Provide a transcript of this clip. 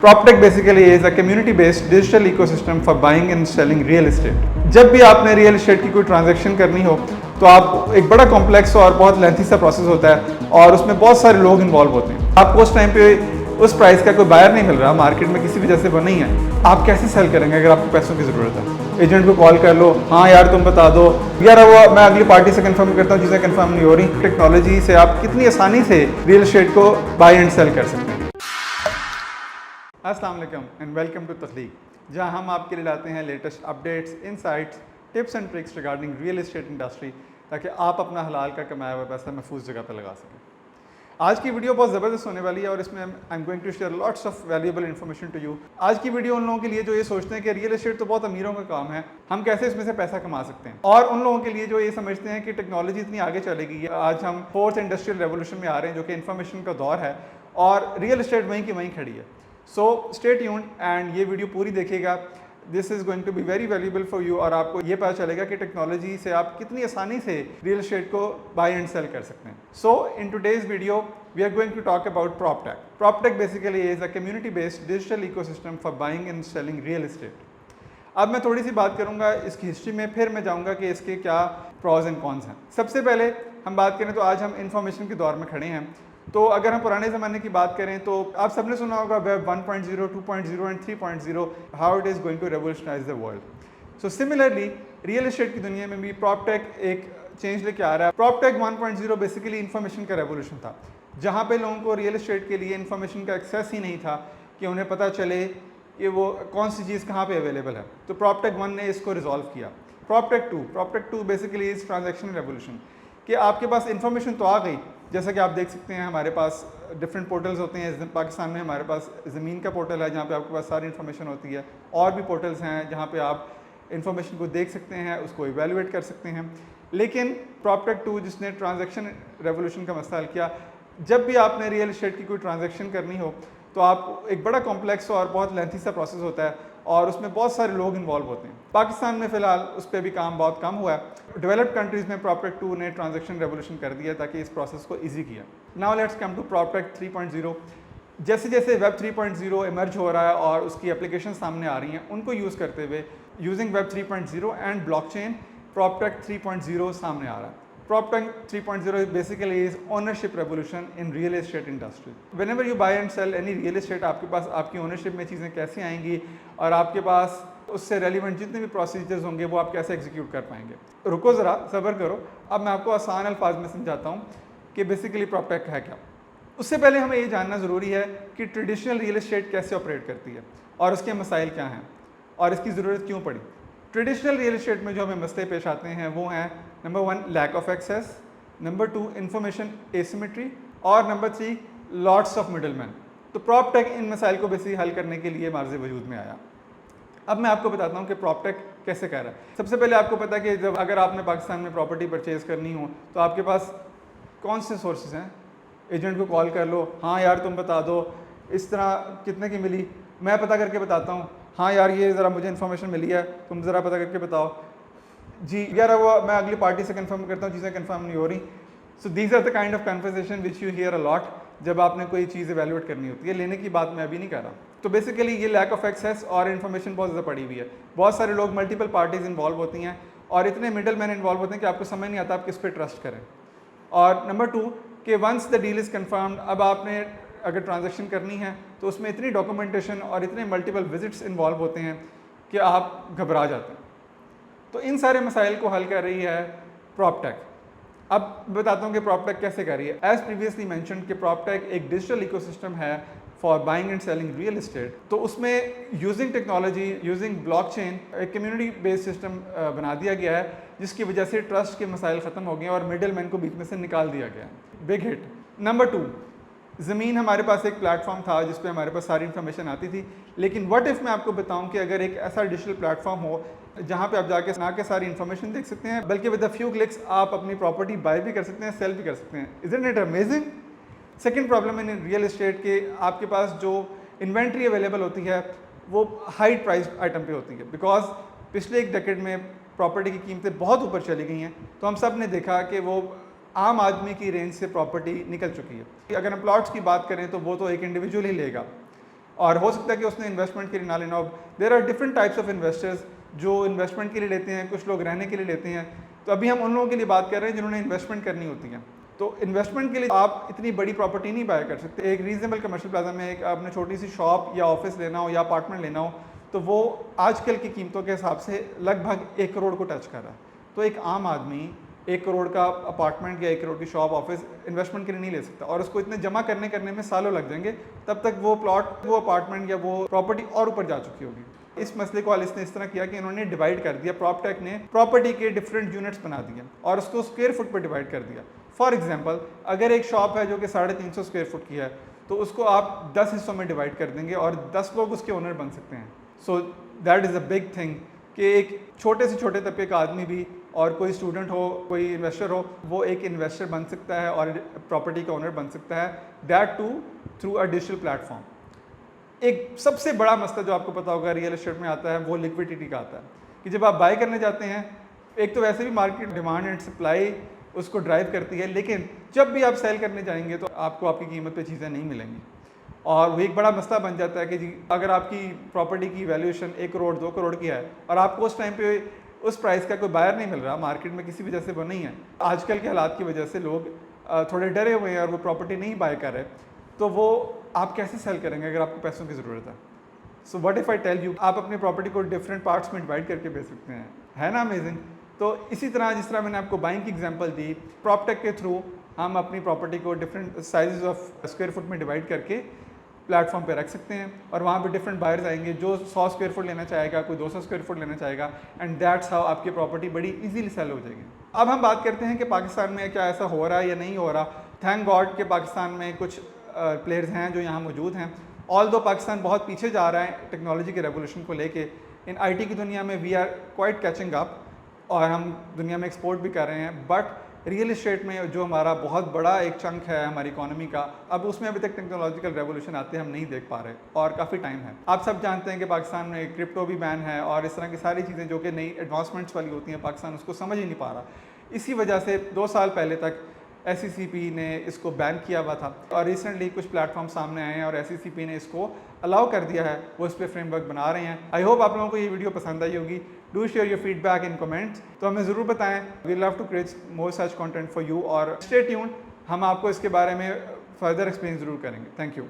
PropTech basically is a community-based digital ecosystem for buying and selling real estate. जब भी आपने real estate की कोई ट्रांजैक्शन करनी हो तो आप एक बड़ा कॉम्प्लेक्स और बहुत लेंथी सा प्रोसेस होता है और उसमें बहुत सारे लोग इन्वॉल्व होते हैं। आपको उस टाइम पे उस प्राइस का कोई बायर नहीं मिल रहा, मार्केट में किसी वजह से वो नहीं है, आप कैसे सेल करेंगे अगर आपको पैसों की ज़रूरत है? एजेंट को कॉल कर लो, हाँ यार तुम बता दो, यार वो मैं अगली पार्टी से कंफर्म करता हूँ, चीज़ें कंफर्म नहीं हो रही। टेक्नोलॉजी से आप कितनी आसानी से रियल एस्टेट को बाय एंड सेल कर सकते हैं। अस्सलाम वालेकुम एंड वेलकम टू तस्लीक, जहां हम आपके लिए लाते हैं latest updates, insights, tips and tricks regarding real estate industry, ताकि आप अपना हलाल का कमाया हुआ पैसा महफूज जगह पर लगा सकें। आज की वीडियो बहुत ज़बरदस्त होने वाली है और इसमें I am going to share lots of valuable information to you. आज की वीडियो उन लोगों के लिए जो ये सोचते हैं कि रियल एस्टेट तो बहुत अमीरों का काम है, हम कैसे इसमें से पैसा कमा सकते हैं, और उन लोगों के लिए जो ये समझते हैं कि टेक्नोलॉजी इतनी आगे चलेगी है। आज हम फोर्थ इंडस्ट्रियल रेवोल्यूशन में आ रहे हैं, जो कि इन्फॉर्मेशन का दौर है और रियल एस्टेट वहीं की वहीं खड़ी है। सो स्टे ट्यून्ड एंड ये वीडियो पूरी देखिएगा। This is going to be very valuable for you और आपको ये पता चलेगा कि टेक्नोलॉजी से आप कितनी आसानी से रियल एस्टेट को बाय एंड सेल कर सकते हैं। So in today's video we are going to talk about PropTech. PropTech basically is a community based digital ecosystem for buying and selling real estate. अब मैं थोड़ी सी बात करूंगा इसकी हिस्ट्री में, फिर मैं जाऊंगा कि इसके क्या प्रॉज एंड कॉन्स हैं। सबसे पहले हम बात करें तो आज हम इंफॉर्मेशन के दौर में खड़े हैं। तो अगर हम पुराने ज़माने की बात करें तो आप सबने सुना होगा web 1.0, 2.0 and 3.0, how it is going to revolutionize the world. So similarly real estate की दुनिया में भी PropTech एक चेंज लेके आ रहा है। PropTech 1.0 बेसिकली इन्फॉर्मेशन का रेवोल्यूशन था, जहाँ पे लोगों को रियल एस्टेट के लिए इन्फॉर्मेशन का एक्सेस ही नहीं था कि उन्हें पता चले कि वो कौन सी चीज़ कहाँ पे अवेलेबल है। तो PropTech 1 ने इसको रिजॉल्व किया। PropTech 2 basically is transaction revolution, कि आपके पास इन्फॉर्मेशन तो आ गई, जैसा कि आप देख सकते हैं हमारे पास डिफरेंट पोर्टल्स होते हैं। पाकिस्तान में हमारे पास ज़मीन का पोर्टल है जहाँ पे आपके पास सारी इन्फॉर्मेशन होती है, और भी पोर्टल्स हैं जहाँ पे आप इन्फॉर्मेशन को देख सकते हैं, उसको इवेलुएट कर सकते हैं। लेकिन PropTech 2 जिसने ट्रांजैक्शन रेवोल्यूशन का मसला हल किया, जब भी आपने रियल एस्टेट की कोई ट्रांजैक्शन करनी हो तो आप एक बड़ा कॉम्प्लेक्स और बहुत लेंथी सा प्रोसेस होता है और उसमें बहुत सारे लोग इन्वॉल्व होते हैं। पाकिस्तान में फ़िलहाल उस पर भी काम बहुत कम हुआ है। डेवलप्ड कंट्रीज़ में PropTech 2 ने ट्रांजैक्शन रेवोल्यूशन कर दिया ताकि इस प्रोसेस को ईजी किया। Now let's come to PropTech 3.0। जैसे जैसे वेब 3.0 इमर्ज हो रहा है और उसकी एप्लीकेशन सामने आ रही हैं, उनको यूज़ करते हुए using web 3.0 and blockchain, PropTech 3.0 सामने आ रहा है। PropTech 3.0 basically is ownership revolution in real estate industry. Whenever you buy and sell any real estate, आपके पास आपकी ओनरशिप में चीज़ें कैसे आएंगी और आपके पास उससे रेलिवेंट जितने भी प्रोसीजर्स होंगे वो आप कैसे एग्जीक्यूट कर पाएंगे। रुको ज़रा, सब्र करो। अब मैं आपको आसान अल्फाज में समझाता हूँ कि बेसिकली PropTech है क्या। उससे पहले हमें ये जानना ज़रूरी है कि ट्रेडिशनल रियल एस्टेट कैसे ऑपरेट करती है और उसके मसाइल क्या हैं और इसकी ज़रूरत क्यों पड़ी। ट्रेडिशनल रियल एस्टेट में जो हमें मसले पेश आते हैं वो हैं number 1 lack of access, number 2 information asymmetry, और नंबर 3 लॉट्स ऑफ मिडलमैन। तो PropTech इन मसाइल को बेसिकली हल करने के लिए मार्ज़ वजूद में आया। अब मैं आपको बताता हूँ कि PropTech कैसे कर रहा है। सबसे पहले आपको पता है कि जब अगर आपने पाकिस्तान में प्रॉपर्टी परचेज़ करनी हो तो आपके पास कौन से सोर्सेज हैं? एजेंट को कॉल कर लो, हाँ यार तुम बता दो इस तरह कितने की मिली, मैं पता करके बताता हूँ, हाँ यार ये ज़रा मुझे इन्फॉर्मेशन मिली है, तुम ज़रा पता करके बताओ जी, यार वो मैं अगली पार्टी से कंफर्म करता हूँ, चीज़ें कंफर्म नहीं हो रही। So these are the kind of conversation which you hear a lot जब आपने कोई चीज़ एवेलुएट करनी होती है। लेने की बात मैं अभी नहीं कर रहा। तो बेसिकली ये लैक ऑफ एक्सेस और इन्फॉर्मेशन बहुत ज़्यादा पड़ी हुई है। बहुत सारे लोग, मल्टीपल पार्टीज इन्वॉल्व होती हैं और इतने मिडल मैन इन्वॉल्व होते हैं कि आपको समझ नहीं आता आप किस पे ट्रस्ट करें। और नंबर 2 कि once the deal is confirmed, अब आपने अगर ट्रांजेक्शन करनी है तो उसमें इतनी डॉक्यूमेंटेशन और इतने मल्टीपल विजिट्स इन्वॉल्व होते हैं कि आप घबरा जाते हैं। तो इन सारे मसाइल को हल कर रही है PropTech। अब बताता हूँ कि PropTech कैसे कर रही है। एज प्रीवियसली मैंशनड कि PropTech एक डिजिटल इकोसिस्टम है for buying and selling real estate. तो उसमें यूजिंग टेक्नोलॉजी, यूजिंग ब्लॉकचेन, एक कम्युनिटी बेस्ड सिस्टम बना दिया गया है, जिसकी वजह से ट्रस्ट के मसाइल ख़त्म हो गए और मिडल मैन को बीच में से निकाल दिया गया है। Big hit. नंबर 2, ज़मीन हमारे पास एक प्लेटफॉर्म था जिस पे हमारे पास सारी इन्फॉर्मेशन आती थी। लेकिन व्हाट इफ़ मैं आपको बताऊं कि अगर एक ऐसा डिजिटल प्लेटफॉर्म हो जहां पे आप जाके ना के सारी इन्फॉर्मेशन देख सकते हैं, बल्कि विद अ फ्यू क्लिक्स आप अपनी प्रॉपर्टी बाय भी कर सकते हैं, सेल भी कर सकते हैं। Isn't it amazing? Second problem in real estate के आपके पास जो इन्वेंट्री अवेलेबल होती है वो हाई प्राइस आइटम पे होती है, बिकॉज पिछले एक डेकेड में प्रॉपर्टी की कीमतें बहुत ऊपर चली गई हैं। तो हम सब ने देखा कि वो आम आदमी की रेंज से प्रॉपर्टी निकल चुकी है। अगर हम प्लॉट्स की बात करें तो वो तो एक इंडिविजुअल ही लेगा और हो सकता है कि उसने इन्वेस्टमेंट के लिए ना लेना हो। There are different types of investors जो इन्वेस्टमेंट के लिए लेते हैं, कुछ लोग रहने के लिए लेते हैं। तो अभी हम उन लोगों के लिए बात कर रहे हैं जिन्होंने इन्वेस्टमेंट करनी होती है। तो इन्वेस्टमेंट के लिए आप इतनी बड़ी प्रॉपर्टी नहीं बाय कर सकते। एक रीजनेबल कमर्शियल प्लाजा में एक आपने छोटी सी शॉप या ऑफिस लेना हो या अपार्टमेंट लेना हो तो वो आजकल की कीमतों के हिसाब से लगभग 1 करोड़ को टच कर रहा है। तो एक आम आदमी 1 करोड़ का अपार्टमेंट या 1 करोड़ की शॉप ऑफिस इन्वेस्टमेंट के लिए नहीं ले सकता और उसको इतने जमा करने में सालों लग जाएंगे, तब तक वो प्लॉट, वो अपार्टमेंट या वो प्रॉपर्टी और ऊपर जा चुकी होगी। इस मसले को एलिस ने इस तरह किया कि इन्होंने डिवाइड कर दिया, प्रॉपटेक ने प्रॉपर्टी के डिफरेंट यूनिट्स बना दिए और उसको स्क्वायर फुट पर डिवाइड कर दिया। फॉर एग्जाम्पल, अगर एक शॉप है जो कि 350 स्क्वायर फुट की है तो उसको आप 10 हिस्सों में डिवाइड कर देंगे और 10 लोग उसके ओनर बन सकते हैं। So that is a big thing कि एक छोटे से छोटे तबके का आदमी भी, और कोई स्टूडेंट हो, कोई इन्वेस्टर हो, वो एक इन्वेस्टर बन सकता है और प्रॉपर्टी का ओनर बन सकता है, that too through a digital platform. एक सबसे बड़ा मसला जो आपको पता होगा रियल एस्टेट में आता है वो लिक्विडिटी का आता है कि जब आप बाय करने जाते हैं, एक तो वैसे भी मार्केट डिमांड एंड सप्लाई उसको ड्राइव करती है, लेकिन जब भी आप सेल करने जाएंगे तो आपको आपकी कीमत पे चीज़ें नहीं मिलेंगी और वो एक बड़ा मसला बन जाता है कि जी अगर आपकी प्रॉपर्टी की वैल्यूएशन 1 करोड़ 2 करोड़ की है और आपको उस टाइम पे उस प्राइस का कोई बायर नहीं मिल रहा, मार्केट में किसी वजह से वो नहीं है, आजकल के हालात की वजह से लोग थोड़े डरे हुए हैं और वो प्रॉपर्टी नहीं बाय कर रहे, तो वो आप कैसे सेल करेंगे अगर आपको पैसों की ज़रूरत है। So what if I tell you, आप अपनी प्रॉपर्टी को डिफरेंट पार्ट्स में डिवाइड करके बेच सकते हैं, है ना अमेजिंग। तो इसी तरह जिस तरह मैंने आपको बाइंग की एग्जांपल दी, प्रॉपटेक के थ्रू हम अपनी प्रॉपर्टी को different sizes of square foot में डिवाइड करके प्लेटफॉर्म पे रख सकते हैं और वहाँ पे डिफरेंट बायर्स आएंगे, जो 100 स्क्वायर फुट लेना चाहेगा, कोई 200 स्क्वायर फुट लेना चाहेगा, एंड दैट्स हाउ आपकी प्रॉपर्टी बड़ी इजीली सेल हो जाएगी। अब हम बात करते हैं कि पाकिस्तान में क्या ऐसा हो रहा है या नहीं हो रहा। थैंक गॉड कि पाकिस्तान में कुछ प्लेयर्स हैं जो यहाँ मौजूद हैं। ऑल दो पाकिस्तान बहुत पीछे जा रहा है टेक्नोलॉजी के रेवोल्यूशन को लेके, इन IT की दुनिया में we are quite catching up और हम दुनिया में एक्सपोर्ट भी कर रहे हैं, बट रियल इस्टेट में जो हमारा बहुत बड़ा एक चंक है हमारी इकोनॉमी का, अब उसमें अभी तक टेक्नोलॉजिकल रेवोल्यूशन आते हम नहीं देख पा रहे और काफ़ी टाइम है। आप सब जानते हैं कि पाकिस्तान में क्रिप्टो भी बैन है और इस तरह की सारी चीज़ें जो कि नई एडवांसमेंट्स वाली होती हैं, पाकिस्तान उसको समझ ही नहीं पा रहा। इसी वजह से 2 साल पहले तक SECP ने इसको बैन किया हुआ था और रिसेंटली कुछ प्लेटफॉर्म सामने आए हैं और SECP ने इसको अलाउ कर दिया है, वो इस पर फ्रेमवर्क बना रहे हैं। आई होप आप लोगों को ये वीडियो पसंद आई होगी। Do share your feedback in comments, तो हमें ज़रूर बताएं। We love to create more such content for you और स्टे ट्यून्ड, हम आपको इसके बारे में फर्दर एक्सप्लेन ज़रूर करेंगे। Thank you.